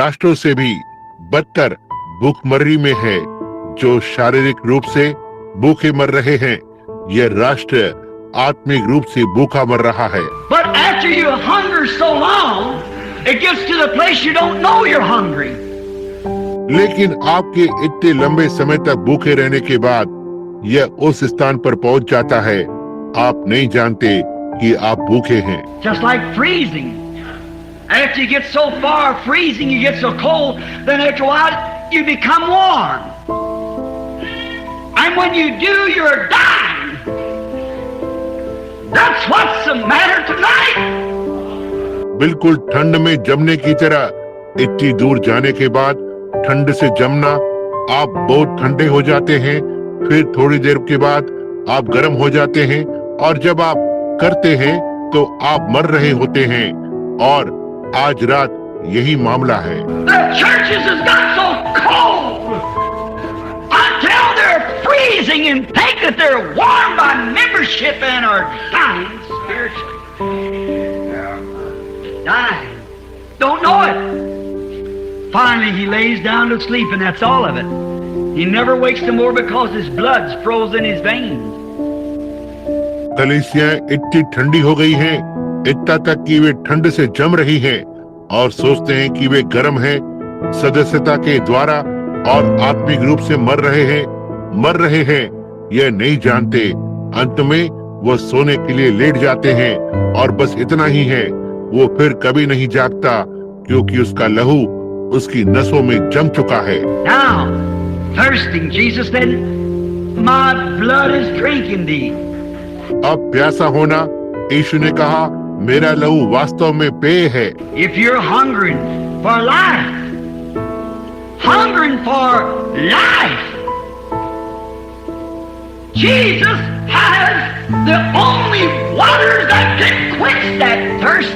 राष्ट्रों से भी बदतर भूखमरी में है। जो शारीरिक रूप से भूखे मर रहे हैं, यह राष्ट्र आत्मिक रूप से भूखा मर रहा है। But after you hunger so long, it gets to the place you don't know you're hungry. लेकिन आपके इतने लंबे समय तक भूखे रहने के बाद यह उस स्थान पर पहुंच जाता है, आप नहीं जानते कि आप भूखे हैं। Just like freezing. After you get so far freezing, you get so cold, then after a while you become warm. And when you do, you're dying. That's what's the matter tonight. बिल्कुल ठंड में जमने की तरह इतनी दूर जाने के बाद ठंड से जमना, आप बहुत ठंडे हो जाते हैं, फिर थोड़ी देर के बाद आप गर्म हो जाते हैं, और जब आप करते हैं तो आप मर रहे होते हैं। और आज रात यही मामला है। The churches has got so cold until they're freezing and think that they're warm by membership and are dying spiritually. Dying. Don't know it. Finally he lays down to sleep and that's all of it. He never wakes no more because his blood's frozen in his veins. कलीसियां इतनी ठंडी हो गई हैं, इतना तक कि वे ठंड से जम रही हैं और सोचते हैं कि वे गर्म हैं सदस्यता के द्वारा और आत्मिक रूप से मर रहे हैं, यह नहीं जानते। अंत में वो सोने के लिए लेट जाते हैं और बस इतना ही है, वो फिर कभी नहीं जागता क्योंकि उसका लहू उसकी नसों में जम चुका है। Now, thirsting, Jesus said, "My blood is drinking thee." अब प्यासा होना, यीशु ने कहा, मेरा लहू वास्तव में पेय है। If you're hungering for life, Jesus has the only water that can quench that thirst.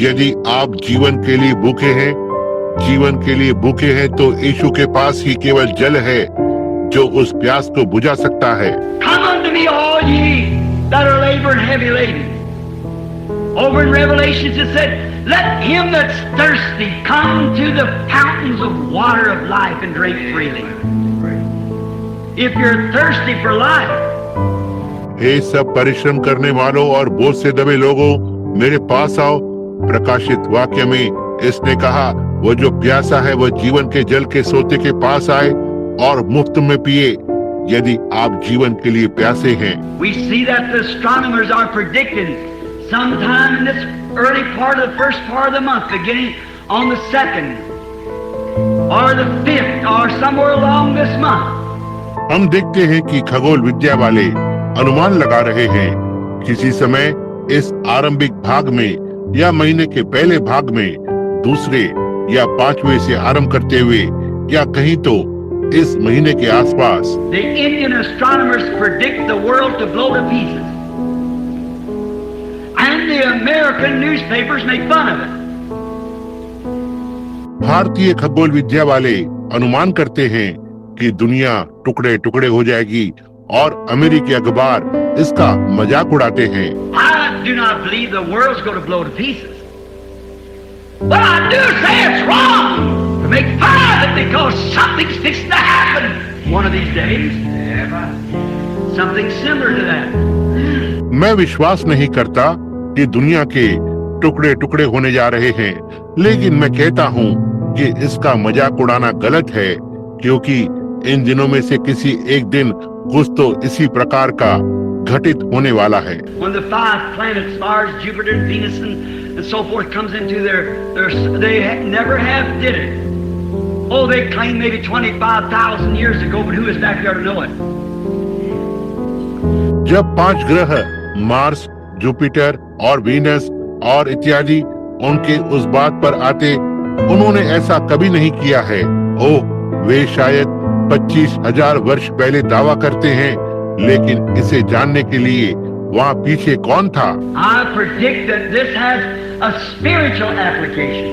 यदि आप जीवन के लिए भूखे हैं, तो यीशु के पास ही केवल जल है जो उस प्यास को बुझा सकता है। Come unto me, all ye that are laboring heavy laden. Over in Revelations it said, let him that's thirsty come to the fountains of water of life and drink freely. If you're thirsty for life, हे सब परिश्रम करने वालों और बोझ से दबे लोगों, मेरे पास आओ। प्रकाशित वाक्य में इसने कहा, वो जो प्यासा है वो जीवन के जल के सोते के पास आए और मुफ्त में पिए। यदि आप जीवन के लिए प्यासे हैं। we see that the astronomers are predicting sometime in this early part of the first part of the month, beginning on the 2nd or the 5th or somewhere along this month. हम देखते हैं कि खगोल विद्या वाले अनुमान लगा रहे हैं, किसी समय इस आरंभिक भाग में या महीने के पहले भाग में, दूसरे या 5वें से आरंभ करते हुए, या कहीं तो इस महीने के आसपास। The Indian astronomers predict the world to blow to pieces, and the American newspapers make fun of it. भारतीय खगोल विद्या वाले अनुमान करते हैं कि दुनिया टुकड़े टुकड़े हो जाएगी और अमेरिकी अखबार इसका मजाक उड़ाते हैं। I do not believe the world's going to blow to pieces, but I do say it's wrong to make fun of it because something's fixing to happen one of these days. Something similar to that. मैं विश्वास नहीं करता कि दुनिया के टुकड़े टुकड़े होने जा रहे हैं, लेकिन मैं कहता हूँ कि इसका मजाक उड़ाना गलत है, क्योंकि इन दिनों में से किसी एक दिन कुछ तो इसी प्रकार का घटित होने वाला है। When the 5 planets, Mars, Jupiter, and Venus, and so forth, comes into they never have did it. Oh, they claim maybe 25,000 years ago, but who is back there to know it? जब 5 ग्रह Mars, Jupiter और Venus और इत्यादि उनके उस बात पर आते, उन्होंने ऐसा कभी नहीं किया है। ओह, वे शायद 25,000 वर्ष पहले दावा करते हैं, लेकिन इसे जानने के लिए वहाँ पीछे कौन था? I predict that this has a spiritual application.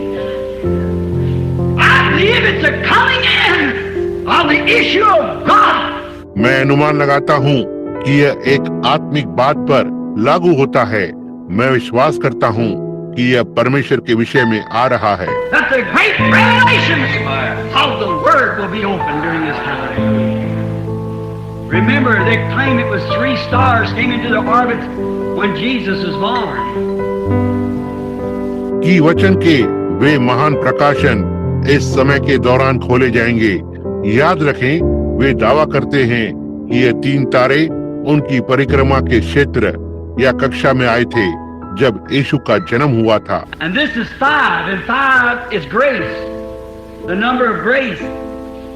I believe it's a coming in of the issue of God. मैं अनुमान लगाता हूँ कि यह एक आत्मिक बात पर लागू होता है। मैं विश्वास करता हूँ कि यह परमेश्वर के विषय में आ रहा है। That the great revelations of the Word will be opened during this time. Remember, they claim it was 3 stars came into the orbit when Jesus was born. कि वचन के वे महान प्रकाशन इस समय के दौरान खोले जाएंगे। याद रखें, वे दावा करते हैं कि ये 3 तारे उनकी परिक्रमा के क्षेत्र या कक्षा में आए थे जब यीशु का जन्म हुआ था। And this is 5, and 5 is grace, the number of grace.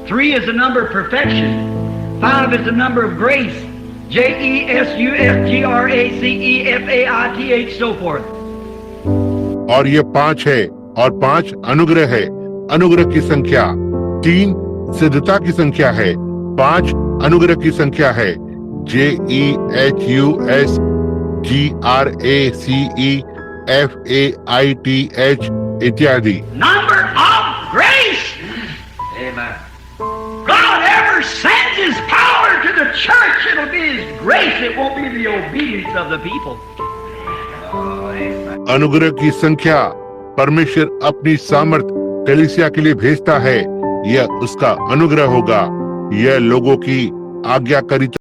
3 is the number of perfection. 5 is the number of grace. JESUFGRACEFAITH, so forth. और ये 5 है और 5 अनुग्रह है, अनुग्रह की संख्या। 3 सिद्धता की संख्या है, 5 अनुग्रह की संख्या है। JESUSGRACEFAITH इत्यादि। Number of grace. Amen. God ever sends His power to the church, it'll be His grace. It won't be the obedience of the people. अनुग्रह की संख्या परमेश्वर अपनी सामर्थ कलीसिया के लिए भेजता है। यह उसका अनुग्रह होगा, यह लोगों की आज्ञाकारिता